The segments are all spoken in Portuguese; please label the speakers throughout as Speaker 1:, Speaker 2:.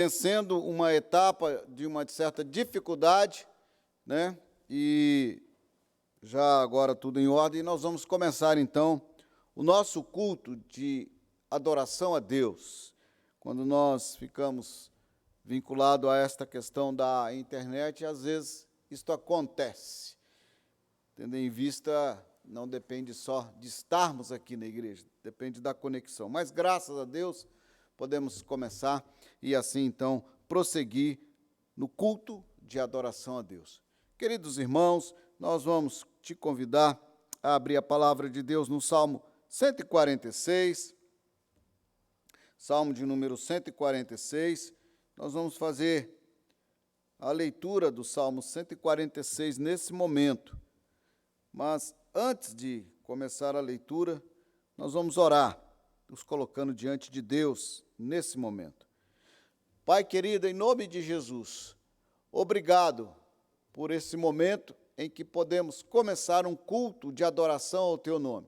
Speaker 1: vencendo uma etapa de uma certa dificuldade, né? E já agora tudo em ordem, nós vamos começar então o nosso culto de adoração a Deus. Quando nós ficamos vinculados a esta questão da internet, às vezes isto acontece, tendo em vista, não depende só de estarmos aqui na igreja, depende da conexão. Mas graças a Deus podemos começar e assim então prosseguir no culto de adoração a Deus. Queridos irmãos, nós vamos te convidar a abrir a palavra de Deus no Salmo 146, Salmo de número 146. Nós vamos fazer a leitura do Salmo 146 nesse momento. Mas antes de começar a leitura, nós vamos orar, nos colocando diante de Deus nesse momento. Pai querido, em nome de Jesus, obrigado por esse momento em que podemos começar um culto de adoração ao Teu nome.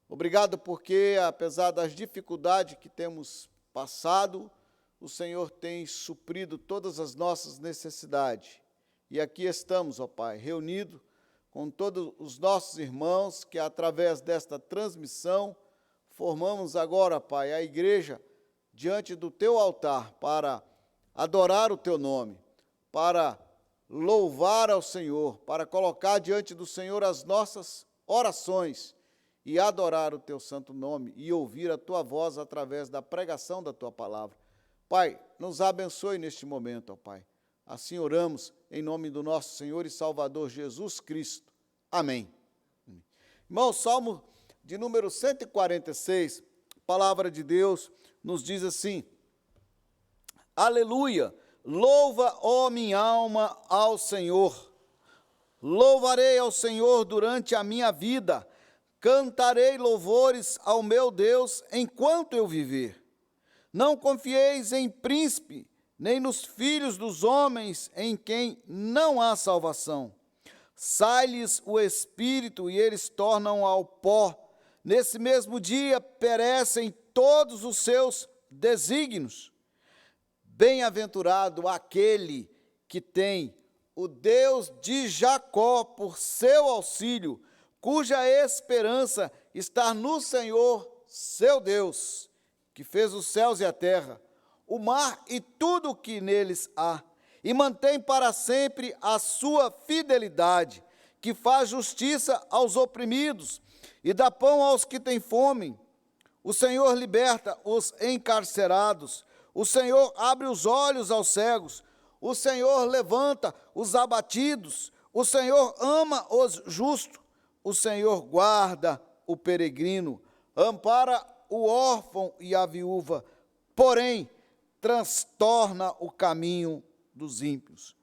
Speaker 1: Obrigado porque, apesar das dificuldades que temos passado, o Senhor tem suprido todas as nossas necessidades. E aqui estamos, ó Pai, reunidos com todos os nossos irmãos que, através desta transmissão, formamos agora, Pai, a igreja diante do Teu altar para adorar o Teu nome, para louvar ao Senhor, para colocar diante do Senhor as nossas orações e adorar o Teu santo nome e ouvir a Tua voz através da pregação da Tua palavra. Pai, nos abençoe neste momento, ó Pai. Assim oramos em nome do nosso Senhor e Salvador Jesus Cristo. Amém. Irmão, Salmo de número 146, a palavra de Deus nos diz assim: Aleluia, louva, ó minha alma, ao Senhor. Louvarei ao Senhor durante a minha vida, cantarei louvores ao meu Deus enquanto eu viver. Não confieis em príncipe, nem nos filhos dos homens em quem não há salvação. Sai-lhes o espírito e eles tornam ao pó. Nesse mesmo dia perecem todos os seus desígnios. Bem-aventurado aquele que tem o Deus de Jacó por seu auxílio, cuja esperança está no Senhor, seu Deus, que fez os céus e a terra, o mar e tudo o que neles há, e mantém para sempre a sua fidelidade, que faz justiça aos oprimidos e dá pão aos que têm fome. O Senhor liberta os encarcerados, o Senhor abre os olhos aos cegos, o Senhor levanta os abatidos, o Senhor ama os justos, o Senhor guarda o peregrino, ampara o órfão e a viúva, porém transtorna o caminho dos ímpios.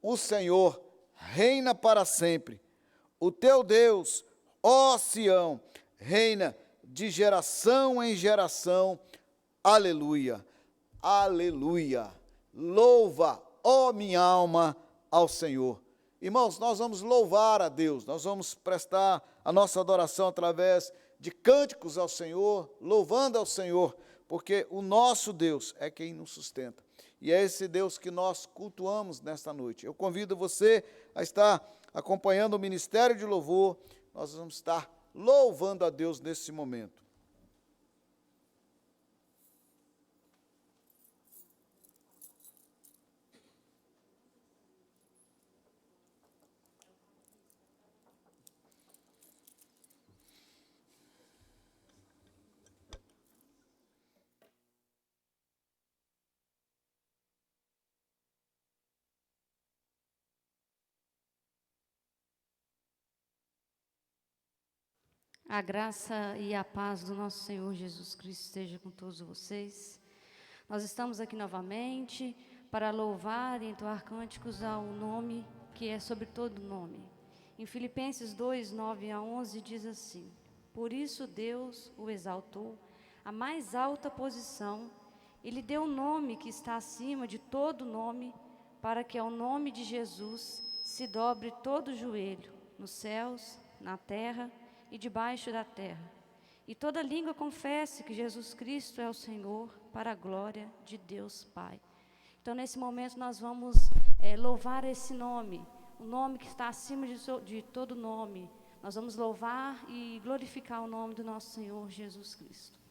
Speaker 1: O Senhor reina para sempre, o teu Deus, ó Sião, reina de geração em geração. Aleluia, aleluia. Louva, ó minha alma, ao Senhor. Irmãos, nós vamos louvar a Deus, nós vamos prestar a nossa adoração através de cânticos ao Senhor, louvando ao Senhor, porque o nosso Deus é quem nos sustenta. E é esse Deus que nós cultuamos nesta noite. Eu convido você a estar acompanhando o Ministério de Louvor. Nós vamos estar louvando a Deus nesse momento.
Speaker 2: A graça e a paz do nosso Senhor Jesus Cristo esteja com todos vocês. Nós estamos aqui novamente para louvar e entoar cânticos ao nome que é sobre todo nome. Em Filipenses 2, 9 a 11 diz assim: Por isso Deus o exaltou à mais alta posição e lhe deu um nome que está acima de todo nome, para que ao nome de Jesus se dobre todo o joelho, nos céus, na terra e debaixo da terra, e toda língua confesse que Jesus Cristo é o Senhor, para a glória de Deus Pai. Então, nesse momento, nós vamos louvar esse nome, o nome que está acima de todo nome. Nós vamos louvar e glorificar o nome do nosso Senhor Jesus Cristo.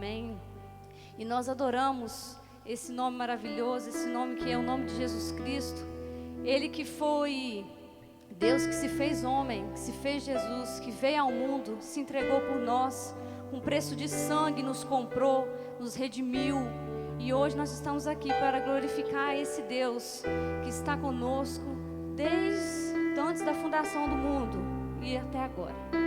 Speaker 2: Amém. E nós adoramos esse nome maravilhoso, esse nome que é o nome de Jesus Cristo. Ele que foi Deus, que se fez homem, que se fez Jesus, que veio ao mundo, se entregou por nós, com preço de sangue nos comprou, nos redimiu. E hoje nós estamos aqui para glorificar esse Deus que está conosco desde antes da fundação do mundo e até agora.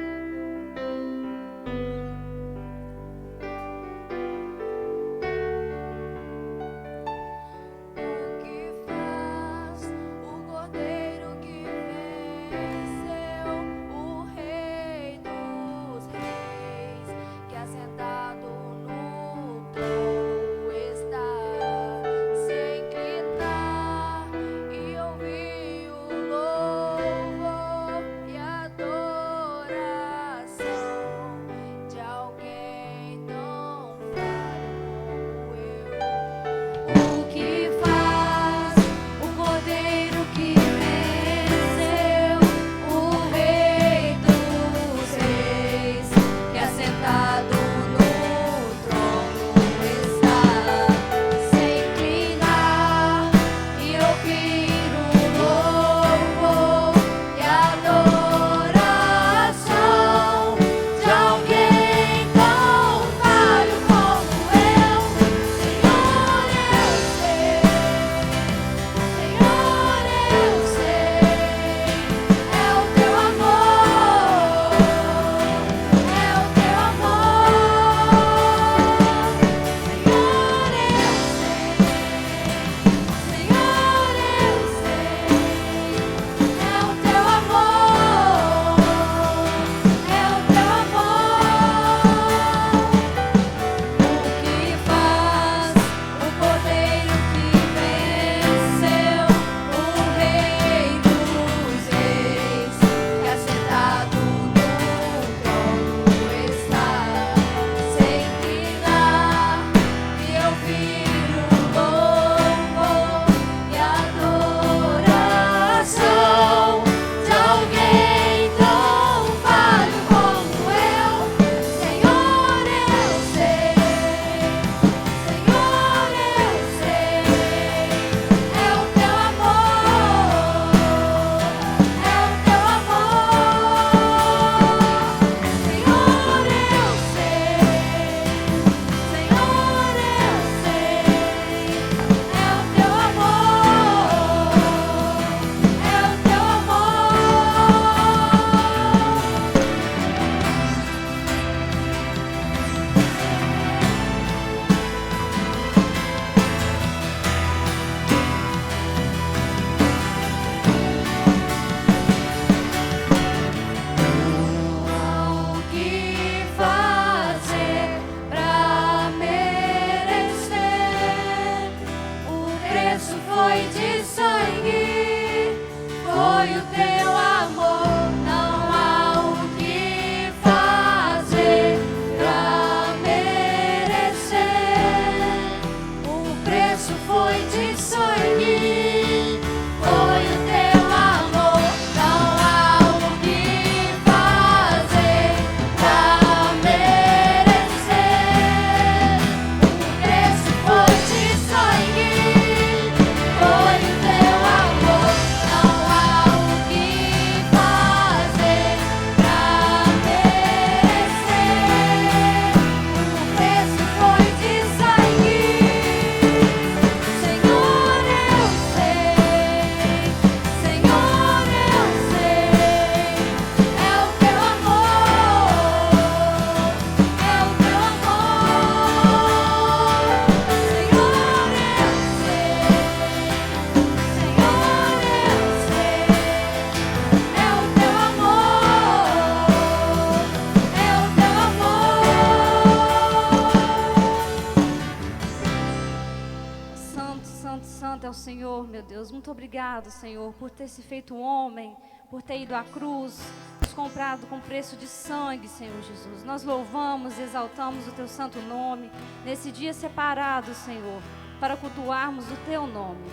Speaker 2: Santo é o Senhor, meu Deus. Muito obrigado, Senhor, por ter se feito homem, por ter ido à cruz, nos comprado com preço de sangue, Senhor Jesus. Nós louvamos e exaltamos o Teu santo nome, nesse dia separado, Senhor, para cultuarmos o Teu nome.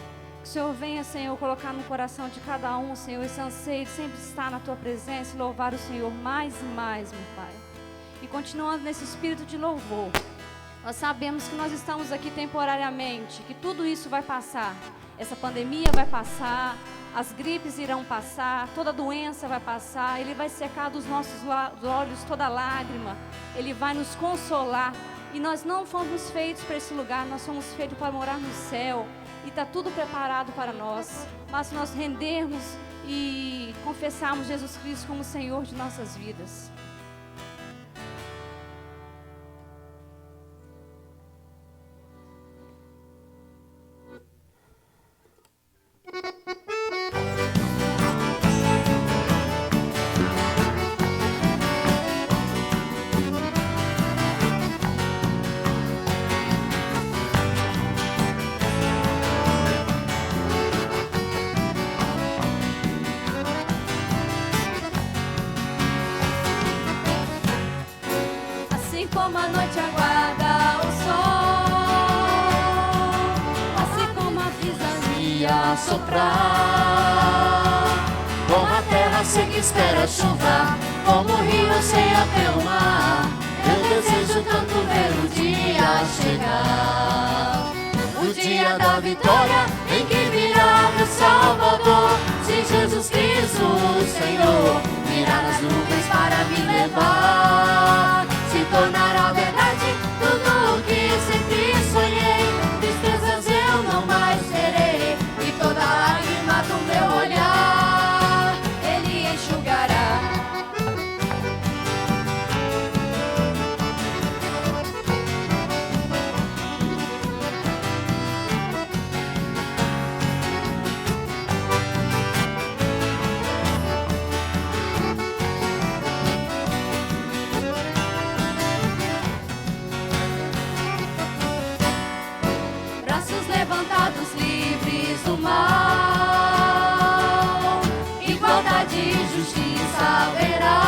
Speaker 2: Que o Senhor venha, Senhor, colocar no coração de cada um, Senhor, esse anseio de sempre estar na Tua presença e louvar o Senhor mais e mais, meu Pai. E continuando nesse espírito de louvor, Nós sabemos que nós estamos aqui temporariamente, que tudo isso vai passar. Essa pandemia vai passar, as gripes irão passar, toda doença vai passar. Ele vai secar dos nossos olhos toda lágrima. Ele vai nos consolar. E nós não fomos feitos para esse lugar, nós fomos feitos para morar no céu. E está tudo preparado para nós. Mas se nós rendermos e confessarmos Jesus Cristo como Senhor de nossas vidas.
Speaker 3: Como a noite aguarda o sol, assim como a brisa ia soprar, como a terra seca espera a chuva, como o rio anseia pelo mar, eu desejo tanto ver o dia chegar, o dia da vitória em que virá meu Salvador. Se Jesus Cristo, o Senhor, virá nas nuvens para me levar, se tornará verdade tudo o que sempre sonhei. Tristezas eu não mais terei, e toda lágrima do meu olhar Ele enxugará. Levantados livres do mal, igualdade e justiça haverá.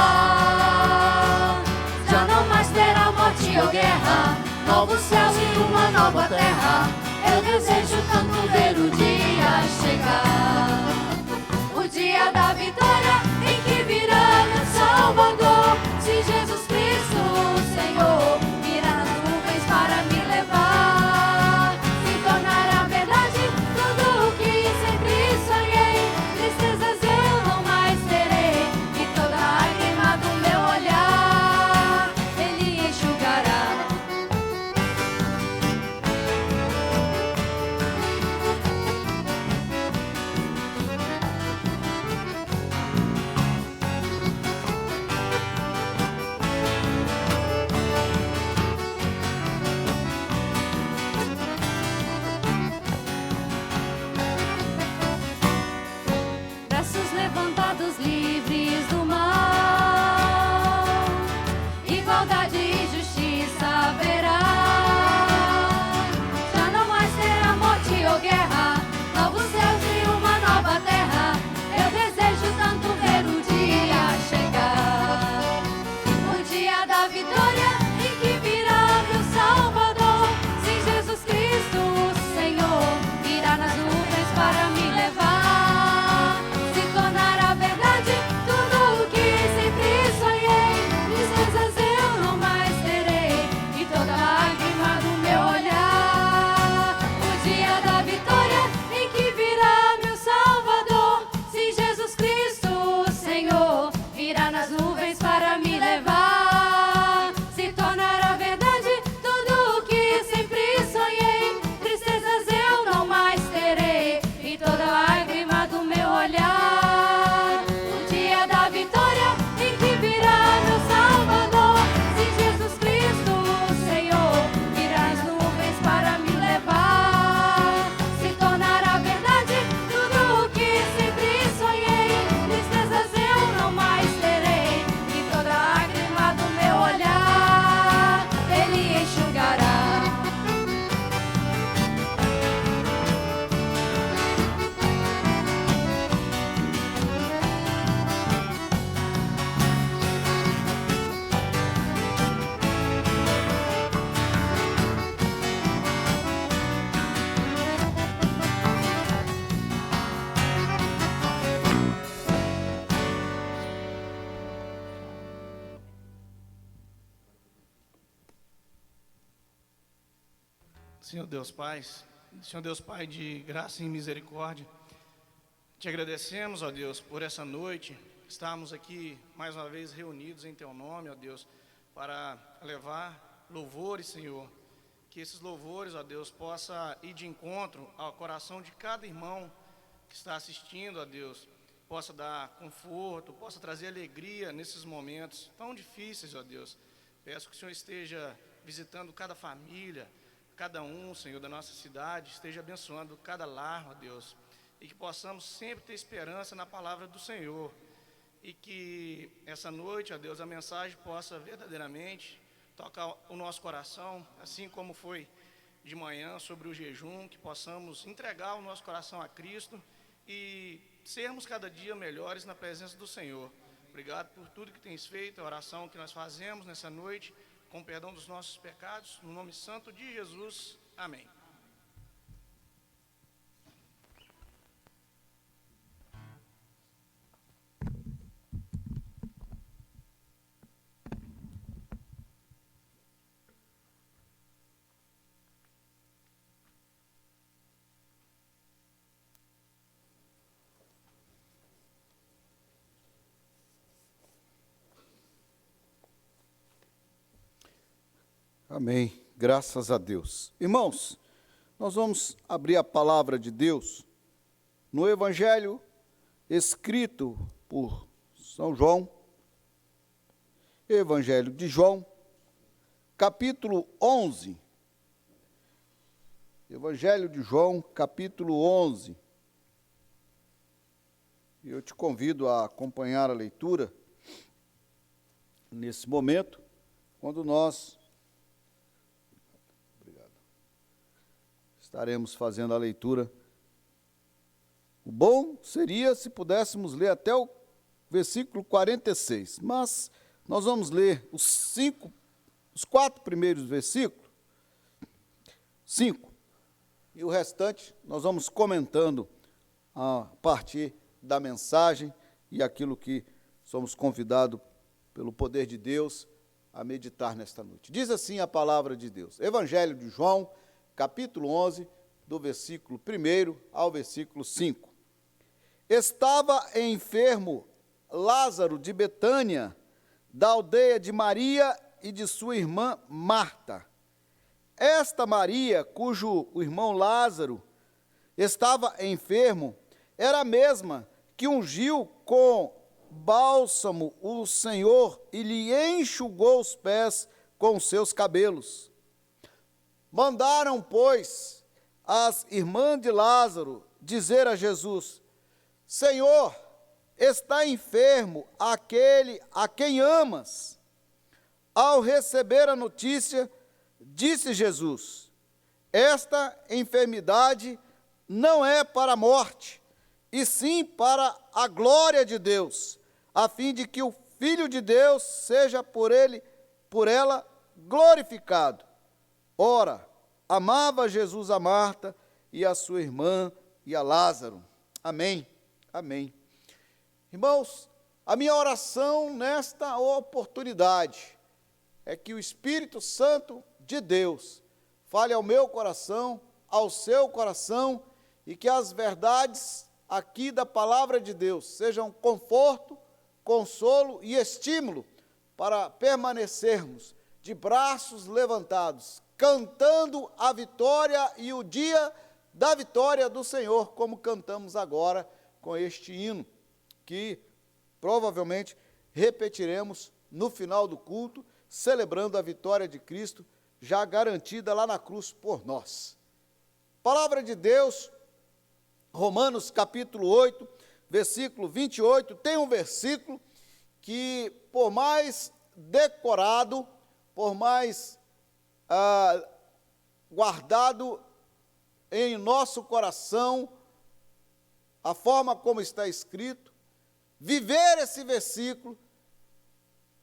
Speaker 3: Já não mais terá morte ou guerra, novos céus e uma nova terra. Eu desejo tanto ver o dia chegar, o dia da vitória em que virá meu Salvador. Se Jesus Cristo, o Senhor, virá nas nuvens para me levar, tornará verdade tudo o que sempre sonhei. Tristezas eu não mais terei, e toda lágrima do meu olhar Ele enxugará.
Speaker 4: Senhor Deus Pai, Senhor Deus Pai de graça e misericórdia, te agradecemos, ó Deus, por essa noite, estarmos aqui mais uma vez reunidos em Teu nome, ó Deus, para levar louvores, Senhor, que esses louvores, ó Deus, possa ir de encontro ao coração de cada irmão que está assistindo, ó Deus, possa dar conforto, possa trazer alegria nesses momentos tão difíceis, ó Deus. Peço que o Senhor esteja visitando cada família, cada um, Senhor, da nossa cidade, esteja abençoando cada lar, ó Deus, e que possamos sempre ter esperança na palavra do Senhor, e que essa noite, ó Deus, a mensagem possa verdadeiramente tocar o nosso coração, assim como foi de manhã sobre o jejum, que possamos entregar o nosso coração a Cristo e sermos cada dia melhores na presença do Senhor. Obrigado por tudo que tens feito, a oração que nós fazemos nessa noite, com o perdão dos nossos pecados, no nome santo de Jesus. Amém.
Speaker 1: Amém. Graças a Deus. Irmãos, nós vamos abrir a palavra de Deus no Evangelho escrito por São João, Evangelho de João, capítulo 11. Evangelho de João, capítulo 11. Eu te convido a acompanhar a leitura nesse momento, quando nós estaremos fazendo a leitura. O bom seria se pudéssemos ler até o versículo 46, mas nós vamos ler os 4 primeiros versículos, 5, e o restante nós vamos comentando a partir da mensagem e aquilo que somos convidados pelo poder de Deus a meditar nesta noite. Diz assim a palavra de Deus, Evangelho de João, capítulo 11, do versículo 1 ao versículo 5. Estava enfermo Lázaro de Betânia, da aldeia de Maria e de sua irmã Marta. Esta Maria, cujo o irmão Lázaro estava enfermo, era a mesma que ungiu com bálsamo o Senhor e lhe enxugou os pés com seus cabelos. Mandaram, pois, as irmãs de Lázaro dizer a Jesus: Senhor, está enfermo aquele a quem amas. Ao receber a notícia, disse Jesus: esta enfermidade não é para a morte, e sim para a glória de Deus, a fim de que o Filho de Deus seja por ela glorificado. Ora, amava Jesus a Marta e a sua irmã e a Lázaro. Amém. Amém. Irmãos, a minha oração nesta oportunidade é que o Espírito Santo de Deus fale ao meu coração, ao seu coração, e que as verdades aqui da palavra de Deus sejam conforto, consolo e estímulo para permanecermos de braços levantados, cantando a vitória e o dia da vitória do Senhor, como cantamos agora com este hino, que provavelmente repetiremos no final do culto, celebrando a vitória de Cristo, já garantida lá na cruz por nós. Palavra de Deus, Romanos capítulo 8, versículo 28, tem um versículo que, por mais decorado, por mais guardado em nosso coração, a forma como está escrito, viver esse versículo,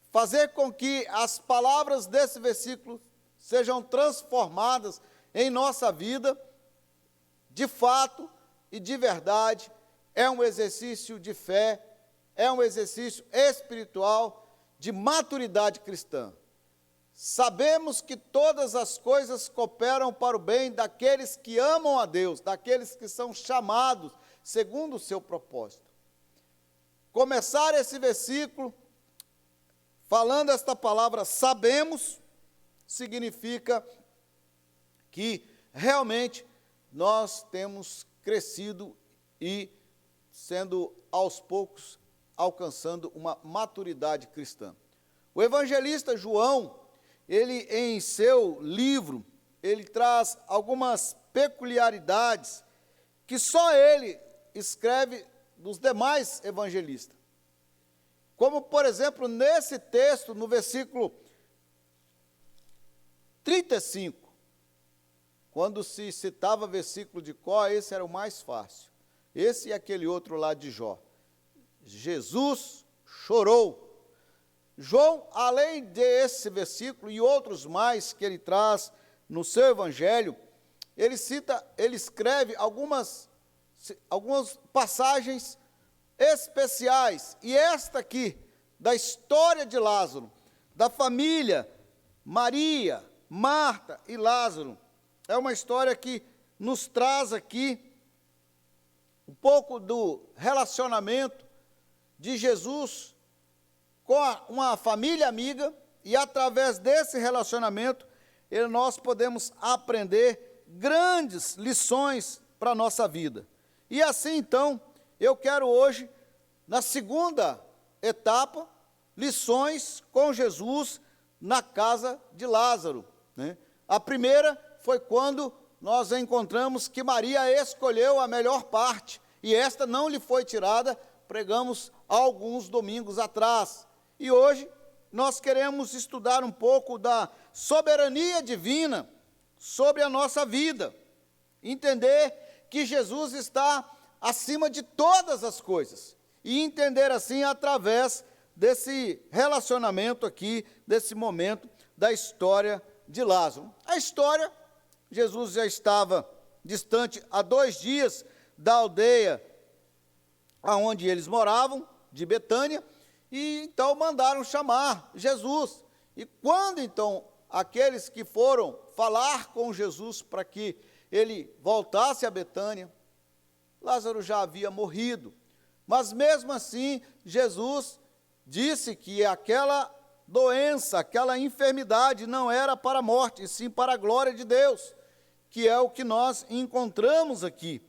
Speaker 1: fazer com que as palavras desse versículo sejam transformadas em nossa vida, de fato e de verdade, é um exercício de fé, é um exercício espiritual, de maturidade cristã. sabemos que todas as coisas cooperam para o bem daqueles que amam a Deus, daqueles que são chamados segundo o seu propósito. Começar esse versículo falando esta palavra sabemos, significa que realmente nós temos crescido e sendo aos poucos alcançando uma maturidade cristã. O evangelista João, ele em seu livro, ele traz algumas peculiaridades que só ele escreve dos demais evangelistas. Como, por exemplo, nesse texto, no versículo 35, quando se citava versículo de Có, esse era o mais fácil. Esse e aquele outro lá de Jó. Jesus chorou. João, além desse versículo e outros mais que ele traz no seu evangelho, ele escreve algumas passagens especiais. E esta aqui, da história de Lázaro, da família Maria, Marta e Lázaro, é uma história que nos traz aqui um pouco do relacionamento de Jesus com uma família amiga, e através desse relacionamento nós podemos aprender grandes lições para a nossa vida. E assim, então, eu quero hoje, na segunda etapa, lições com Jesus na casa de Lázaro, né? A primeira foi quando nós encontramos que Maria escolheu a melhor parte, e esta não lhe foi tirada, pregamos alguns domingos atrás. E hoje nós queremos estudar um pouco da soberania divina sobre a nossa vida, entender que Jesus está acima de todas as coisas, e entender assim através desse relacionamento aqui, desse momento da história de Lázaro. A história, Jesus já estava distante há 2 dias da aldeia aonde eles moravam, de Betânia, e então mandaram chamar Jesus. E quando então aqueles que foram falar com Jesus para que ele voltasse a Betânia, Lázaro já havia morrido, mas mesmo assim Jesus disse que aquela doença, aquela enfermidade não era para a morte, e sim para a glória de Deus, que é o que nós encontramos aqui.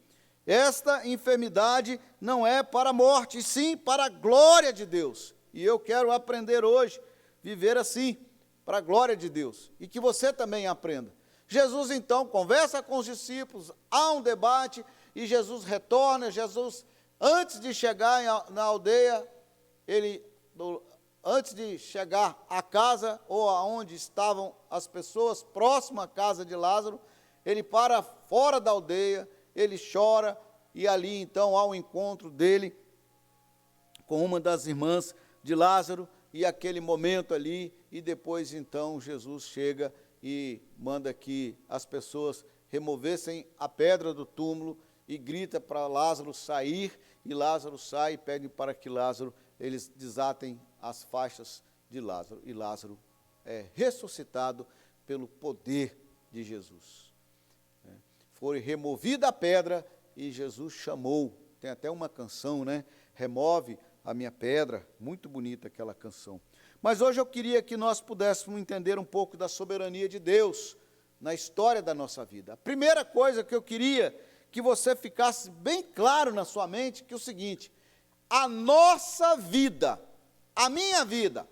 Speaker 1: Esta enfermidade não é para a morte, e sim para a glória de Deus. E eu quero aprender hoje, viver assim, para a glória de Deus, e que você também aprenda. Jesus então conversa com os discípulos, há um debate, e Jesus retorna. Jesus, antes de chegar na aldeia, antes de chegar à casa, ou aonde estavam as pessoas, próximo à casa de Lázaro, ele para fora da aldeia, ele chora, e ali então há um encontro dele com uma das irmãs de Lázaro, e aquele momento ali, e depois então Jesus chega e manda que as pessoas removessem a pedra do túmulo, e grita para Lázaro sair, e Lázaro sai, e pede para que eles desatem as faixas de Lázaro, e Lázaro é ressuscitado pelo poder de Jesus. Foi removida a pedra e Jesus chamou. Tem até uma canção, né? Remove a minha pedra. Muito bonita aquela canção. Mas hoje eu queria que nós pudéssemos entender um pouco da soberania de Deus na história da nossa vida. A primeira coisa que eu queria que você ficasse bem claro na sua mente, que é o seguinte: a nossa vida, a minha vida,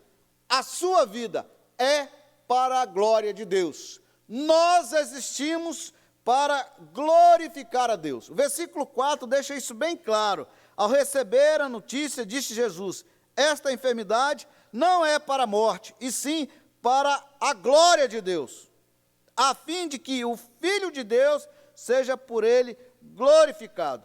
Speaker 1: a sua vida é para a glória de Deus. Nós existimos para glorificar a Deus. O versículo 4 deixa isso bem claro. Ao receber a notícia, disse Jesus: esta enfermidade não é para a morte, e sim para a glória de Deus, a fim de que o Filho de Deus seja por ele glorificado.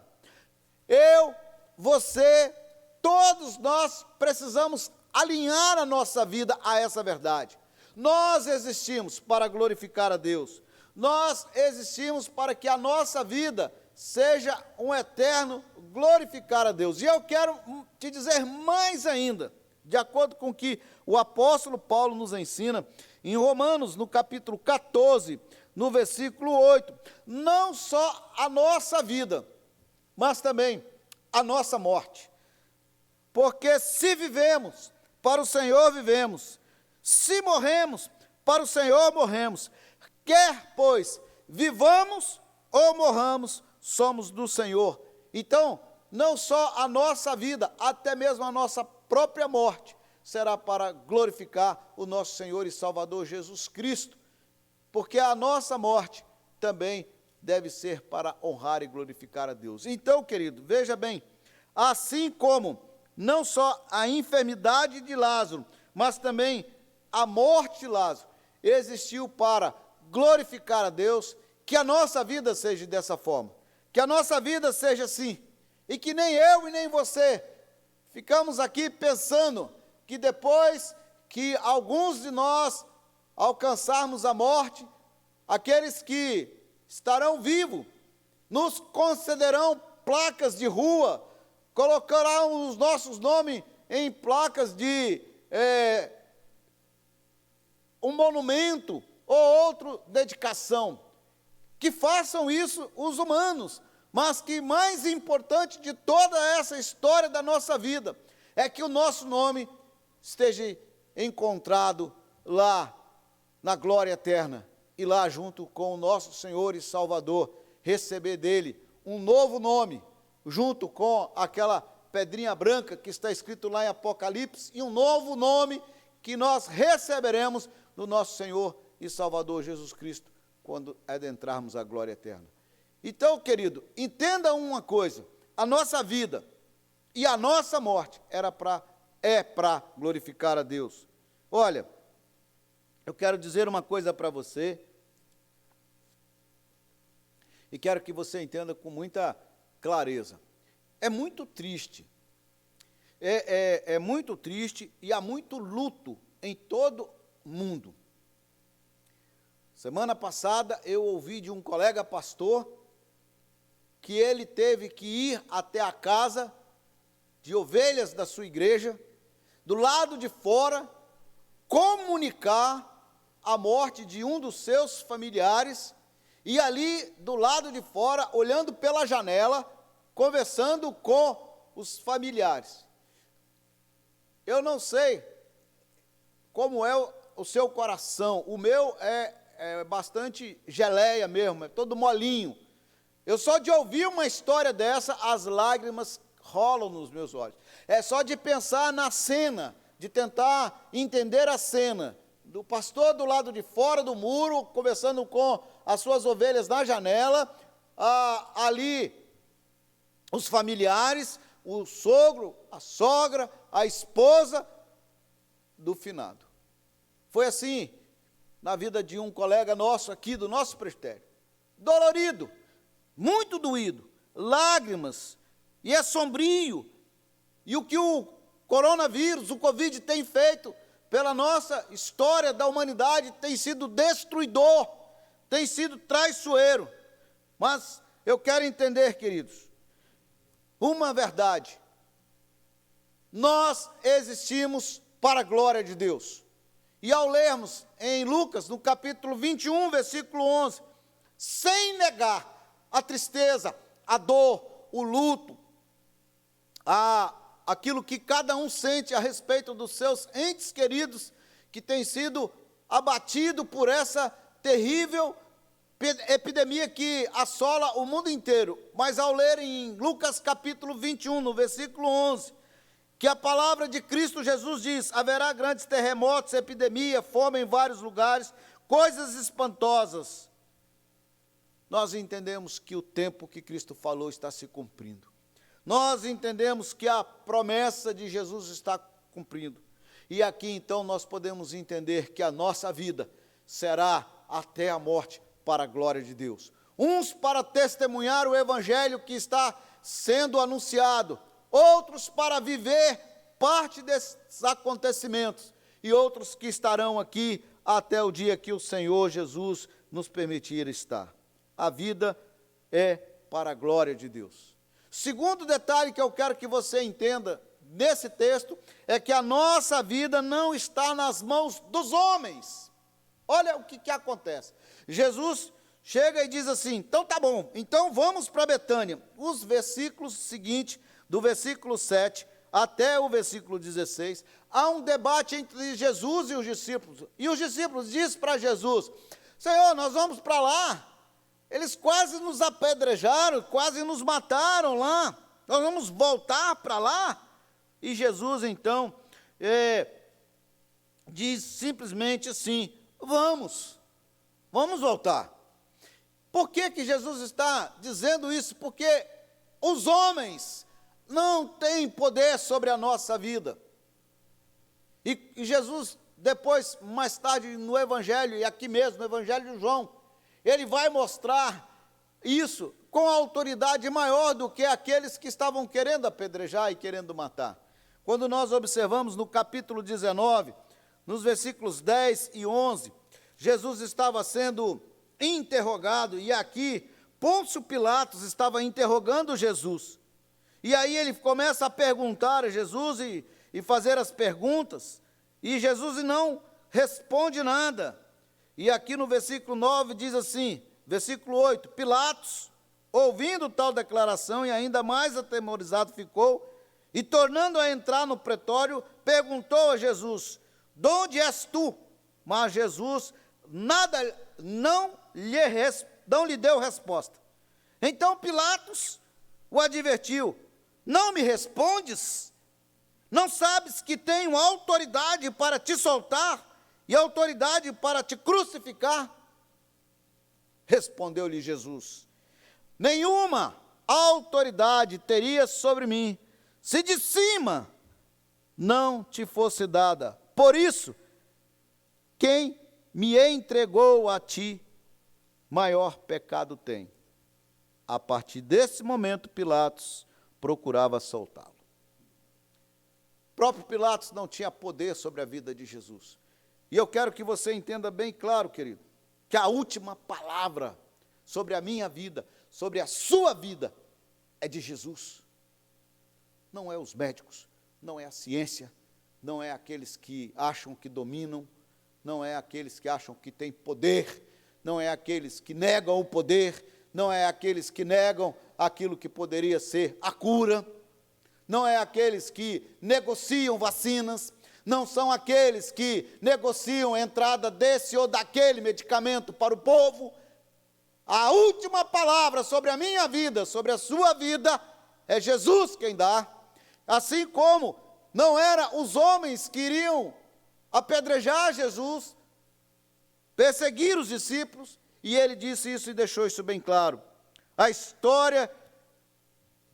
Speaker 1: Eu, você, todos nós precisamos alinhar a nossa vida a essa verdade. Nós existimos para glorificar a Deus. Nós existimos para que a nossa vida seja um eterno glorificar a Deus. E eu quero te dizer mais ainda, de acordo com o que o apóstolo Paulo nos ensina, em Romanos, no capítulo 14, no versículo 8, não só a nossa vida, mas também a nossa morte. Porque se vivemos, para o Senhor vivemos, se morremos, para o Senhor morremos. Quer, pois, vivamos ou morramos, somos do Senhor. Então, não só a nossa vida, até mesmo a nossa própria morte, será para glorificar o nosso Senhor e Salvador Jesus Cristo, porque a nossa morte também deve ser para honrar e glorificar a Deus. Então, querido, veja bem, assim como não só a enfermidade de Lázaro, mas também a morte de Lázaro, existiu para glorificar a Deus, que a nossa vida seja dessa forma, que a nossa vida seja assim, e que nem eu e nem você ficamos aqui pensando que depois que alguns de nós alcançarmos a morte, aqueles que estarão vivos nos concederão placas de rua, colocarão os nossos nomes em placas de um monumento ou outra dedicação. Que façam isso os humanos, mas que mais importante de toda essa história da nossa vida é que o nosso nome esteja encontrado lá na glória eterna e lá junto com o nosso Senhor e Salvador, receber dele um novo nome, junto com aquela pedrinha branca que está escrito lá em Apocalipse, e um novo nome que nós receberemos do nosso Senhor e Salvador Jesus Cristo, quando adentrarmos a glória eterna. Então, querido, entenda uma coisa, a nossa vida e a nossa morte é para glorificar a Deus. Olha, eu quero dizer uma coisa para você, e quero que você entenda com muita clareza. É muito triste, é muito triste e há muito luto em todo o mundo. Semana passada eu ouvi de um colega pastor que ele teve que ir até a casa de ovelhas da sua igreja, do lado de fora, comunicar a morte de um dos seus familiares, e ali do lado de fora, olhando pela janela, conversando com os familiares. Eu não sei como é o seu coração, o meu é bastante geleia mesmo, é todo molinho. Eu só de ouvir uma história dessa, as lágrimas rolam nos meus olhos. É só de pensar na cena, de tentar entender a cena, do pastor do lado de fora do muro, conversando com as suas ovelhas na janela, ali os familiares, o sogro, a sogra, a esposa do finado. Foi assim na vida de um colega nosso aqui, do nosso presbitério. Dolorido, muito doído, lágrimas, e é sombrio. E o que o coronavírus, o Covid tem feito pela nossa história da humanidade tem sido destruidor, tem sido traiçoeiro. Mas eu quero entender, queridos, uma verdade: nós existimos para a glória de Deus. E ao lermos em Lucas, no capítulo 21, versículo 11, sem negar a tristeza, a dor, o luto, aquilo que cada um sente a respeito dos seus entes queridos, que tem sido abatido por essa terrível epidemia que assola o mundo inteiro. Mas ao ler em Lucas capítulo 21, no versículo 11, que a palavra de Cristo Jesus diz: haverá grandes terremotos, epidemia, fome em vários lugares, coisas espantosas. Nós entendemos que o tempo que Cristo falou está se cumprindo. Nós entendemos que a promessa de Jesus está cumprindo. E aqui então nós podemos entender que a nossa vida será até a morte para a glória de Deus. Uns para testemunhar o evangelho que está sendo anunciado, outros para viver parte desses acontecimentos, e outros que estarão aqui até o dia que o Senhor Jesus nos permitir estar. A vida é para a glória de Deus. Segundo detalhe que eu quero que você entenda nesse texto é que a nossa vida não está nas mãos dos homens. Olha o que acontece. Jesus chega e diz assim, então tá bom, então vamos para Betânia. Os versículos seguintes, do versículo 7 até o versículo 16, há um debate entre Jesus e os discípulos. E os discípulos dizem para Jesus, Senhor, nós vamos para lá. Eles quase nos apedrejaram, quase nos mataram lá. Nós vamos voltar para lá? E Jesus, então, diz simplesmente assim, vamos voltar. Por que Jesus está dizendo isso? Porque os homens não têm poder sobre a nossa vida. E Jesus, depois, mais tarde, no Evangelho, e aqui mesmo, no Evangelho de João, ele vai mostrar isso com autoridade maior do que aqueles que estavam querendo apedrejar e querendo matar. Quando nós observamos no capítulo 19, nos versículos 10 e 11, Jesus estava sendo interrogado, e aqui Pôncio Pilatos estava interrogando Jesus. E aí ele começa a perguntar a Jesus e fazer as perguntas, e Jesus não responde nada. E aqui no versículo 9 diz assim, versículo 8, Pilatos, ouvindo tal declaração e ainda mais atemorizado ficou, e tornando a entrar no pretório, perguntou a Jesus, de onde és tu? Mas Jesus não lhe deu resposta. Então Pilatos o advertiu, não me respondes? Não sabes que tenho autoridade para te soltar e autoridade para te crucificar? Respondeu-lhe Jesus, nenhuma autoridade teria sobre mim, se de cima não te fosse dada. Por isso, quem me entregou a ti, maior pecado tem. A partir desse momento, Pilatos procurava soltá-lo. O próprio Pilatos não tinha poder sobre a vida de Jesus. E eu quero que você entenda bem claro, querido, que a última palavra sobre a minha vida, sobre a sua vida, é de Jesus. Não é os médicos, não é a ciência, não é aqueles que acham que dominam, não é aqueles que acham que têm poder, não é aqueles que negam o poder, não é aqueles que negam aquilo que poderia ser a cura, não é aqueles que negociam vacinas, não são aqueles que negociam a entrada desse ou daquele medicamento para o povo. A última palavra sobre a minha vida, sobre a sua vida, é Jesus quem dá. Assim como não eram os homens que iriam apedrejar Jesus, perseguir os discípulos, e ele disse isso e deixou isso bem claro. A história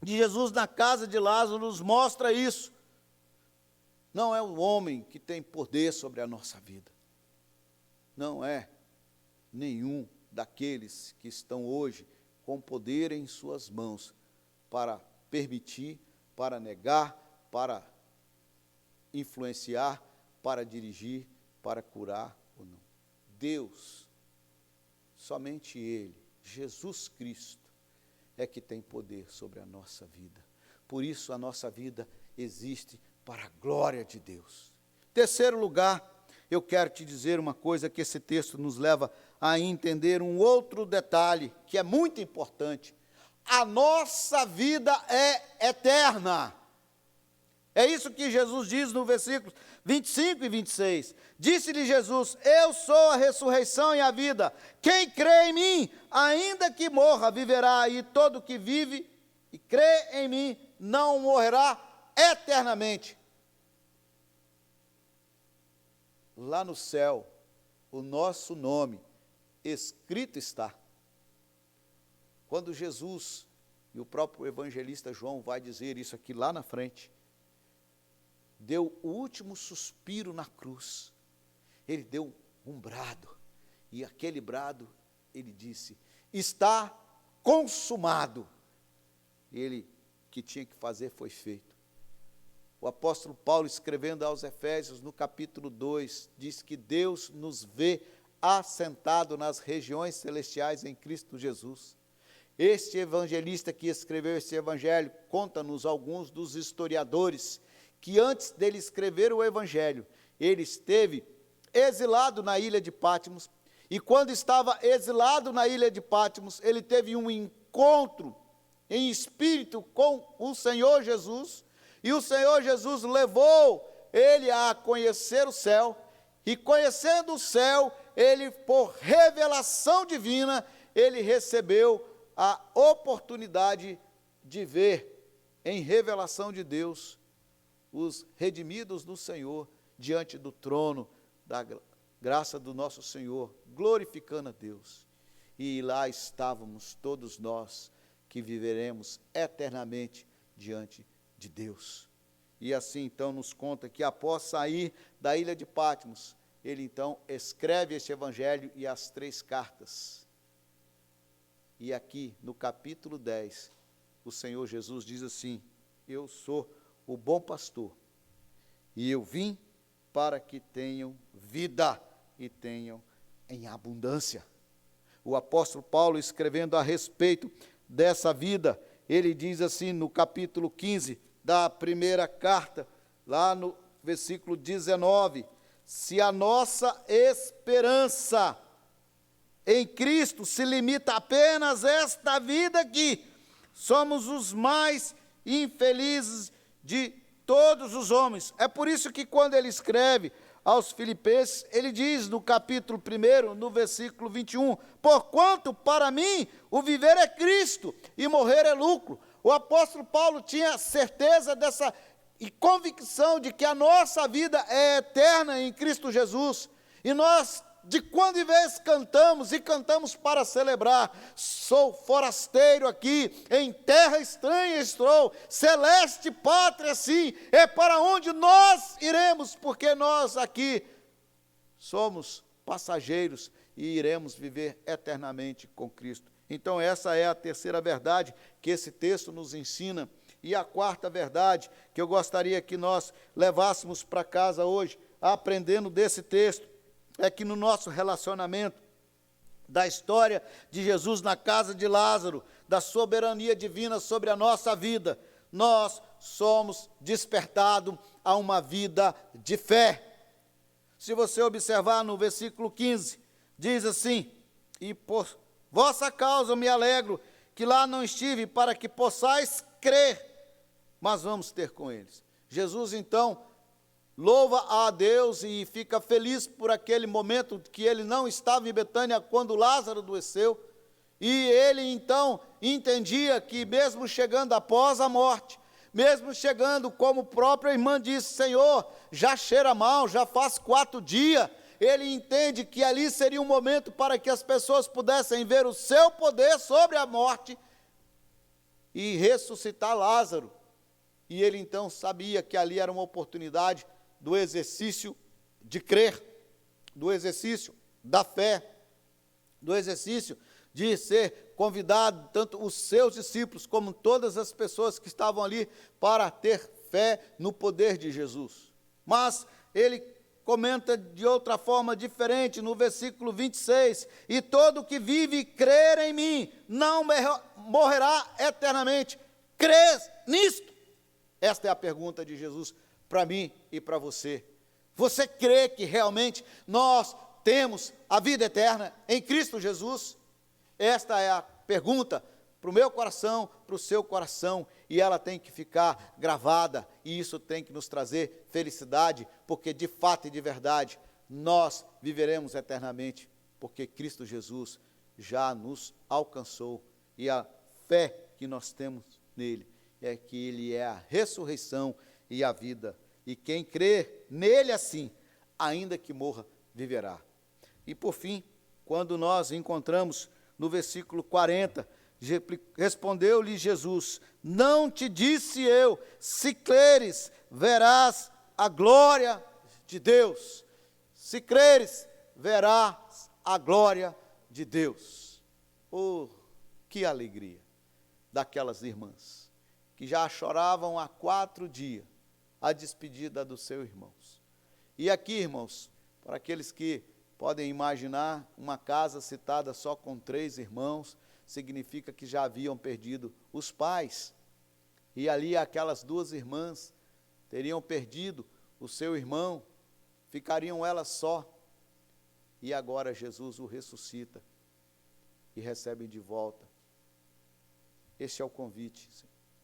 Speaker 1: de Jesus na casa de Lázaro nos mostra isso. Não é o homem que tem poder sobre a nossa vida. Não é nenhum daqueles que estão hoje com poder em suas mãos para permitir, para negar, para influenciar, para dirigir, para curar ou não. Deus, somente Ele, Jesus Cristo, é que tem poder sobre a nossa vida. Por isso a nossa vida existe para a glória de Deus. Terceiro lugar, eu quero te dizer uma coisa que esse texto nos leva a entender um outro detalhe que é muito importante. A nossa vida é eterna. É isso que Jesus diz no versículos 25 e 26. Disse-lhe Jesus, eu sou a ressurreição e a vida. Quem crê em mim, ainda que morra, viverá. E todo que vive e crê em mim, não morrerá eternamente. Lá no céu, o nosso nome escrito está. Quando Jesus, e o próprio evangelista João vai dizer isso aqui lá na frente, deu o último suspiro na cruz, ele deu um brado, e aquele brado, ele disse, está consumado. Ele, que tinha que fazer, foi feito. O apóstolo Paulo, escrevendo aos Efésios, no capítulo 2, diz que Deus nos vê assentado nas regiões celestiais em Cristo Jesus. Este evangelista que escreveu este evangelho, conta-nos alguns dos historiadores, que antes dele escrever o evangelho, ele esteve exilado na ilha de Patmos, e quando estava exilado na ilha de Patmos, ele teve um encontro em espírito com o Senhor Jesus, e o Senhor Jesus levou ele a conhecer o céu, e conhecendo o céu, ele, por revelação divina, ele recebeu a oportunidade de ver, em revelação de Deus, os redimidos do Senhor, diante do trono da graça do nosso Senhor, glorificando a Deus. E lá estávamos todos nós, que viveremos eternamente diante de Deus. E assim, então, nos conta que após sair da ilha de Patmos, ele então escreve este evangelho e as 3 cartas. E aqui, no capítulo 10, o Senhor Jesus diz assim: eu sou o bom pastor, e eu vim para que tenham vida e tenham em abundância. O apóstolo Paulo, escrevendo a respeito dessa vida, ele diz assim no capítulo 15 da primeira carta, lá no versículo 19, se a nossa esperança em Cristo se limita apenas a esta vida aqui, somos os mais infelizes de todos os homens. É por isso que quando ele escreve aos Filipenses, ele diz no capítulo 1, no versículo 21, porquanto para mim o viver é Cristo e morrer é lucro. O apóstolo Paulo tinha certeza dessa e convicção de que a nossa vida é eterna em Cristo Jesus. E nós, de quando em vez, cantamos, e cantamos para celebrar: sou forasteiro aqui, em terra estranha estou, celeste pátria sim, é para onde nós iremos, porque nós aqui somos passageiros e iremos viver eternamente com Cristo. Então essa é a terceira verdade que esse texto nos ensina. E a quarta verdade que eu gostaria que nós levássemos para casa hoje, aprendendo desse texto, é que no nosso relacionamento, da história de Jesus na casa de Lázaro, da soberania divina sobre a nossa vida, nós somos despertados a uma vida de fé. Se você observar no versículo 15, diz assim: e por vossa causa eu me alegro, que lá não estive, para que possais crer, mas vamos ter com eles. Jesus, então, louva a Deus e fica feliz por aquele momento que ele não estava em Betânia quando Lázaro adoeceu, e ele, então, entendia que mesmo chegando após a morte, mesmo chegando, como a própria irmã disse: Senhor, já cheira mal, já faz 4 dias, ele entende que ali seria um momento para que as pessoas pudessem ver o seu poder sobre a morte e ressuscitar Lázaro. E ele então sabia que ali era uma oportunidade do exercício de crer, do exercício da fé, do exercício de ser convidado, tanto os seus discípulos como todas as pessoas que estavam ali, para ter fé no poder de Jesus. Mas ele comenta de outra forma diferente, no versículo 26, e todo que vive e crer em mim, não morrerá eternamente. Crês nisto? Esta é a pergunta de Jesus para mim e para você. Você crê que realmente nós temos a vida eterna em Cristo Jesus? Esta é a pergunta para o meu coração, para o seu coração, e ela tem que ficar gravada, e isso tem que nos trazer felicidade, porque de fato e de verdade, nós viveremos eternamente, porque Cristo Jesus já nos alcançou, e a fé que nós temos nele é que ele é a ressurreição e a vida, e quem crê nele assim, ainda que morra, viverá. E por fim, quando nós encontramos no versículo 40, respondeu-lhe Jesus: não te disse eu, se creres, verás a glória de Deus. Se creres, verás a glória de Deus. Oh, que alegria daquelas irmãs, que já choravam há 4 dias a despedida dos seus irmãos. E aqui, irmãos, para aqueles que podem imaginar uma casa citada só com 3 irmãos, significa que já haviam perdido os pais. E ali aquelas 2 irmãs teriam perdido o seu irmão, ficariam elas só. e agora Jesus o ressuscita e recebe de volta. Esse é o convite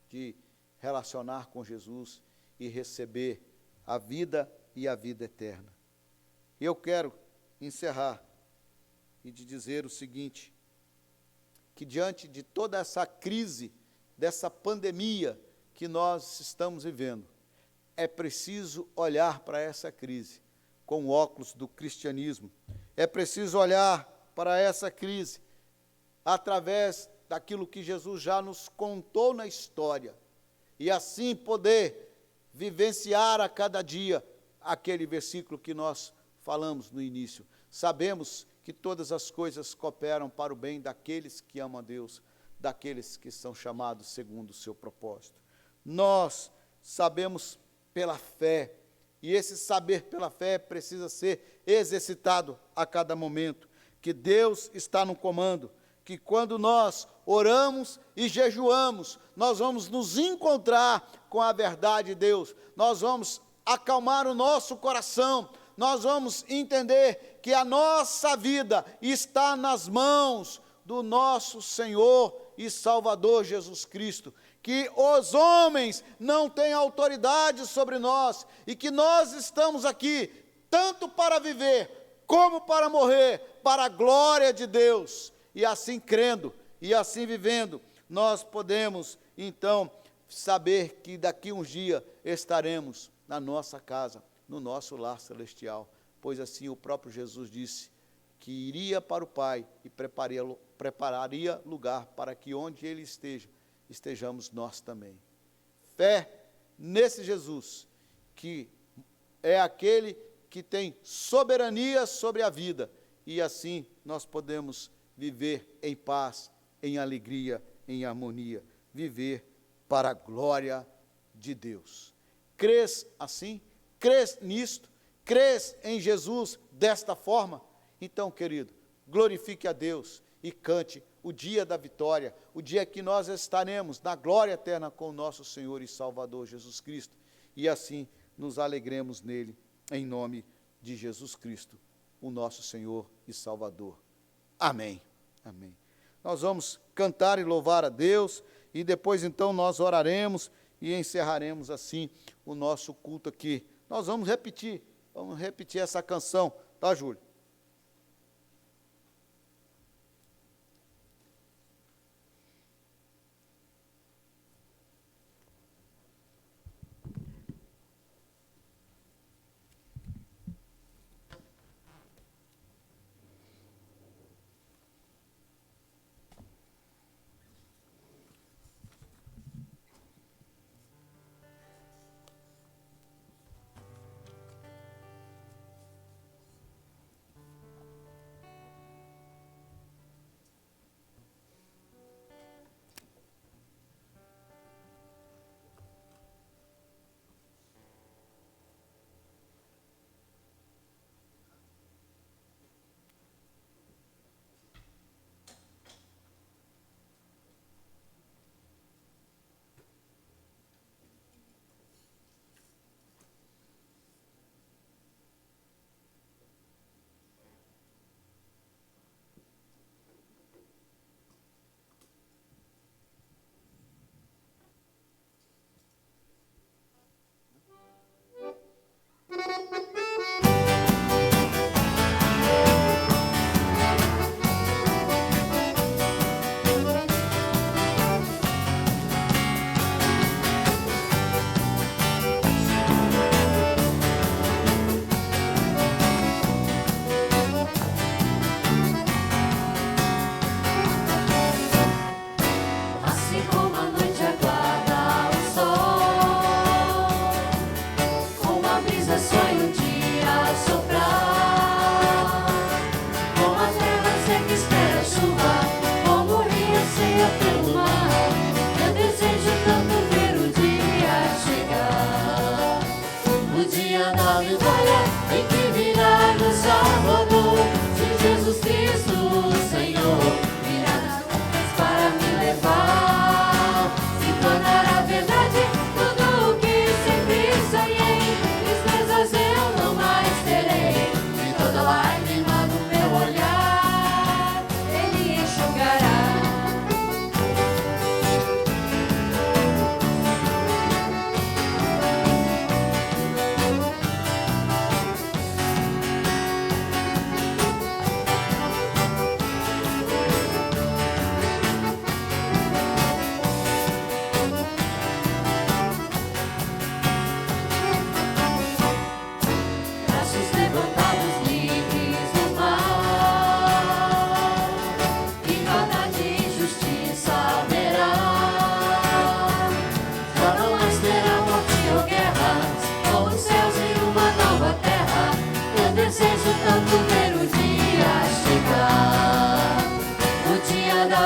Speaker 1: de relacionar com Jesus e receber a vida e a vida eterna. Eu quero encerrar e de dizer o seguinte, que diante de toda essa crise, dessa pandemia que nós estamos vivendo, é preciso olhar para essa crise com o óculos do cristianismo. É preciso olhar para essa crise através daquilo que Jesus já nos contou na história, e assim poder vivenciar a cada dia aquele versículo que nós falamos no início. Sabemos que todas as coisas cooperam para o bem daqueles que amam a Deus, daqueles que são chamados segundo o seu propósito. Nós sabemos pela fé, e esse saber pela fé precisa ser exercitado a cada momento, que Deus está no comando, que quando nós oramos e jejuamos, nós vamos nos encontrar com a verdade de Deus, nós vamos acalmar o nosso coração, nós vamos entender que a nossa vida está nas mãos do nosso Senhor e Salvador Jesus Cristo, que os homens não têm autoridade sobre nós, e que nós estamos aqui, tanto para viver, como para morrer, para a glória de Deus. E assim crendo, e assim vivendo, nós podemos, então, saber que daqui uns dias estaremos na nossa casa, no nosso lar celestial, pois assim o próprio Jesus disse, que iria para o Pai e prepararia lugar para que onde Ele esteja, estejamos nós também. Fé nesse Jesus, que é aquele que tem soberania sobre a vida, e assim nós podemos viver em paz, em alegria, em harmonia, viver para a glória de Deus. Crês assim? Crês nisto? Crês em Jesus desta forma? Então, querido, glorifique a Deus e cante o dia da vitória, o dia que nós estaremos na glória eterna com o nosso Senhor e Salvador Jesus Cristo, e assim nos alegremos nele, em nome de Jesus Cristo, o nosso Senhor e Salvador. Amém. Amém. Nós vamos cantar e louvar a Deus, e depois então nós oraremos e encerraremos assim o nosso culto aqui. Nós vamos repetir essa canção, tá, Júlio?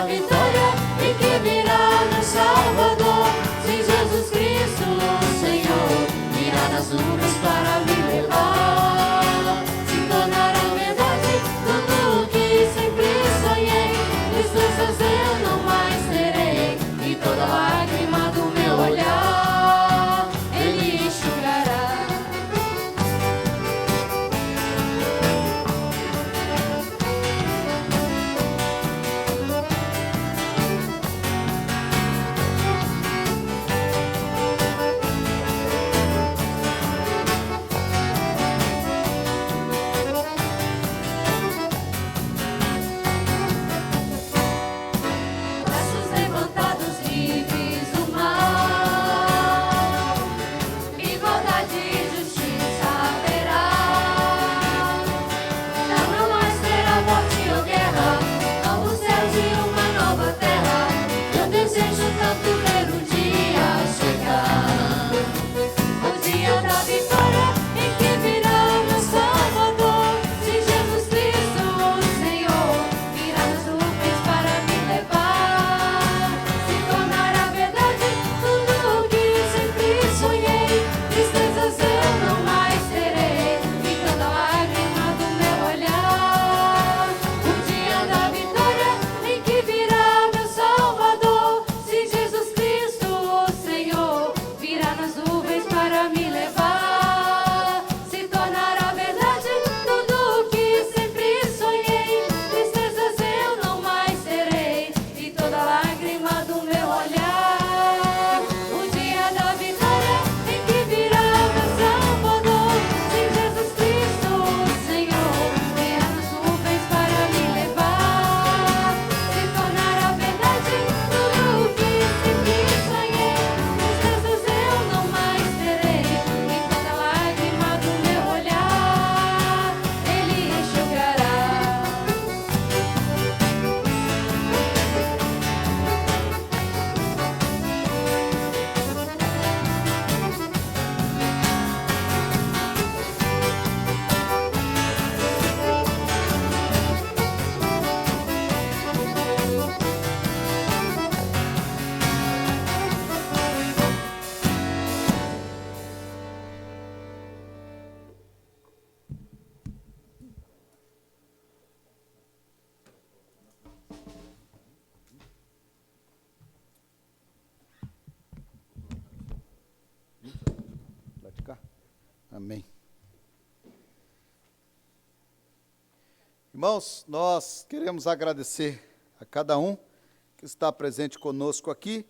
Speaker 3: da vitória e que virá meu Salvador. Se Jesus Cristo, o Senhor, virá nas nuvens para me levar, se tornará verdade tudo o que sempre sonhei. Tristezas eu não mais terei, e toda lágrima do meu olhar Ele enxugará. Braços levantados, livres do mal, igualdade e justiça haverá. Já não mais terá morte ou guerra, novos céus e uma nova terra. Eu desejo tanto ver o dia chegar, o dia da vitória em que virá meu Salvador. Se Jesus Cristo, o Senhor, virá nas nuvens para me levar, se tornará verdade tudo o que sempre sonhei. Tristezas eu não mais terei, e toda lágrima do meu olhar. O dia da vitória em que virá meu Salvador. Se Jesus Cristo, o Senhor, virá nas nuvens para me levar, se tornará verdade tudo o que sempre sonhei. Tristezas eu não mais terei, e toda lágrima do meu olhar. O dia da vitória em que virá meu Salvador. Se Jesus Cristo, o Senhor, virá nas nuvens para me levar, se tornará verdade tudo o que sempre sonhei. Tristezas eu não mais terei, e toda lágrima do meu olhar Ele enxugará.
Speaker 1: Lá de cá. Amém. Irmãos, nós queremos agradecer a cada um que está presente conosco aqui.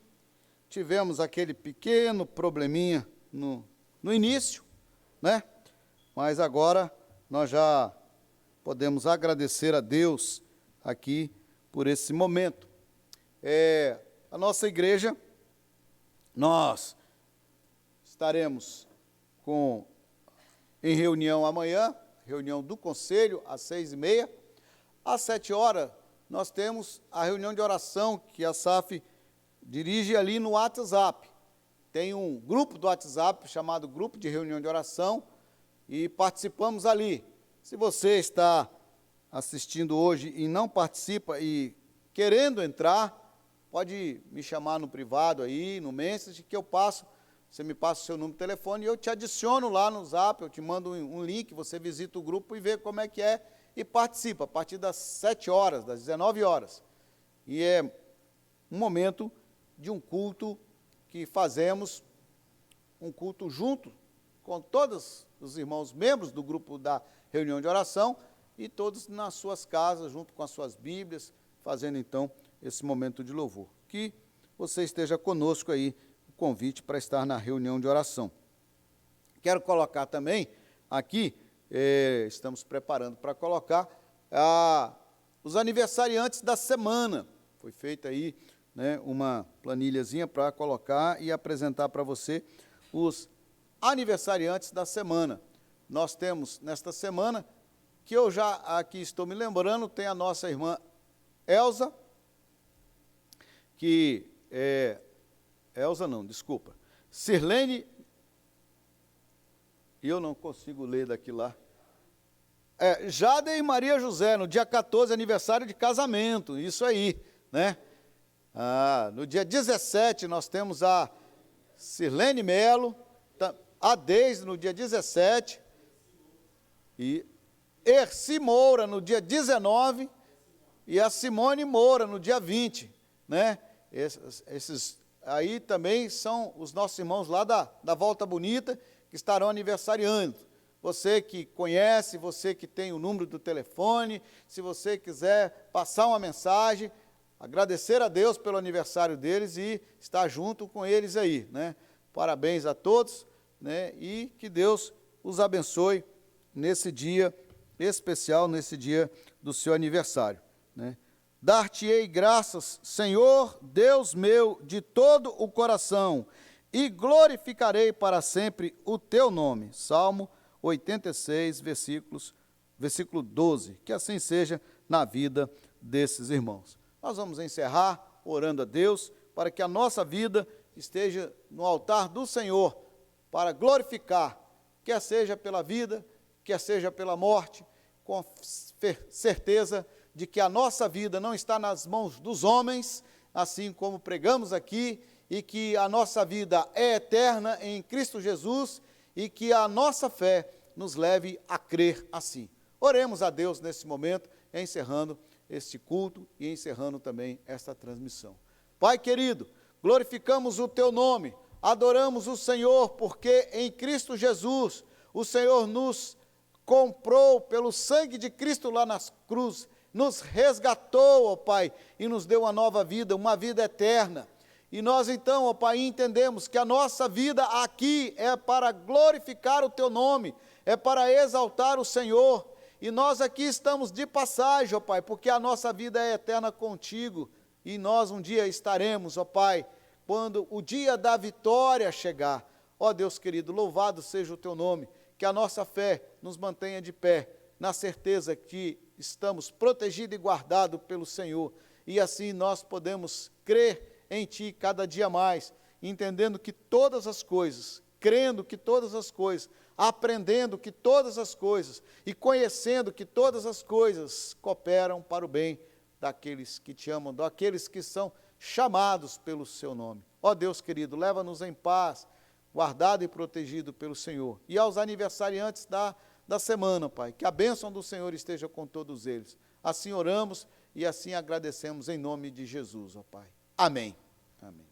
Speaker 1: Tivemos aquele pequeno probleminha no início, né? Mas agora nós já podemos agradecer a Deus aqui por esse momento. A nossa igreja, nós estaremos em reunião amanhã, reunião do conselho, às 6h30. Às 7h, nós temos a reunião de oração que a SAF dirige ali no WhatsApp. Tem um grupo do WhatsApp chamado Grupo de Reunião de Oração e participamos ali. Se você está assistindo hoje e não participa e querendo entrar, pode me chamar no privado aí, no Message, que eu passo. Você me passa o seu número de telefone e eu te adiciono lá no Zap, eu te mando um link, você visita o grupo e vê como é que é e participa a partir das 7h, das 19h. E é um momento de um culto que fazemos, um culto junto com todos os irmãos membros do grupo da reunião de oração e todos nas suas casas, junto com as suas Bíblias, fazendo então esse momento de louvor. Que você esteja conosco aí, convite para estar na reunião de oração. Quero colocar também aqui, estamos preparando para colocar os aniversariantes da semana. Foi feita aí, né, uma planilhazinha para colocar e apresentar para você os aniversariantes da semana. Nós temos nesta semana, que eu já aqui estou me lembrando, tem a nossa irmã Elza, que Elza não, desculpa, Sirlene, e eu não consigo ler daqui lá, Jade e Maria José, no dia 14, aniversário de casamento, isso aí, né? No dia 17 nós temos a Sirlene Melo, a Deise no dia 17, e Erci Moura no dia 19, e a Simone Moura no dia 20, né? Esses aí também são os nossos irmãos lá da Volta Bonita, que estarão aniversariando. Você que conhece, você que tem o número do telefone, se você quiser passar uma mensagem, agradecer a Deus pelo aniversário deles e estar junto com eles aí, né? Parabéns a todos, né? E que Deus os abençoe nesse dia especial, nesse dia do seu aniversário, né? Dar-te-ei graças, Senhor, Deus meu, de todo o coração, e glorificarei para sempre o teu nome. Salmo 86, versículo 12. Que assim seja na vida desses irmãos. Nós vamos encerrar orando a Deus para que a nossa vida esteja no altar do Senhor, para glorificar, quer seja pela vida, quer seja pela morte, com certeza de que a nossa vida não está nas mãos dos homens, assim como pregamos aqui, e que a nossa vida é eterna em Cristo Jesus, e que a nossa fé nos leve a crer assim. Oremos a Deus nesse momento, encerrando este culto e encerrando também esta transmissão. Pai querido, glorificamos o teu nome, adoramos o Senhor, porque em Cristo Jesus o Senhor nos comprou pelo sangue de Cristo lá na cruz, nos resgatou, ó Pai, e nos deu uma nova vida, uma vida eterna. E nós então, ó Pai, entendemos que a nossa vida aqui é para glorificar o teu nome, é para exaltar o Senhor. E nós aqui estamos de passagem, ó Pai, porque a nossa vida é eterna contigo. E nós um dia estaremos, ó Pai, quando o dia da vitória chegar. Ó Deus querido, louvado seja o teu nome, que a nossa fé nos mantenha de pé, na certeza que estamos protegidos e guardados pelo Senhor, e assim nós podemos crer em Ti cada dia mais, entendendo que todas as coisas, crendo que todas as coisas, aprendendo que todas as coisas, e conhecendo que todas as coisas cooperam para o bem daqueles que Te amam, daqueles que são chamados pelo Seu nome. Ó Deus querido, leva-nos em paz, guardado e protegido pelo Senhor. E aos aniversariantes da semana, Pai, que a bênção do Senhor esteja com todos eles. Assim oramos e assim agradecemos em nome de Jesus, ó Pai. Amém. Amém.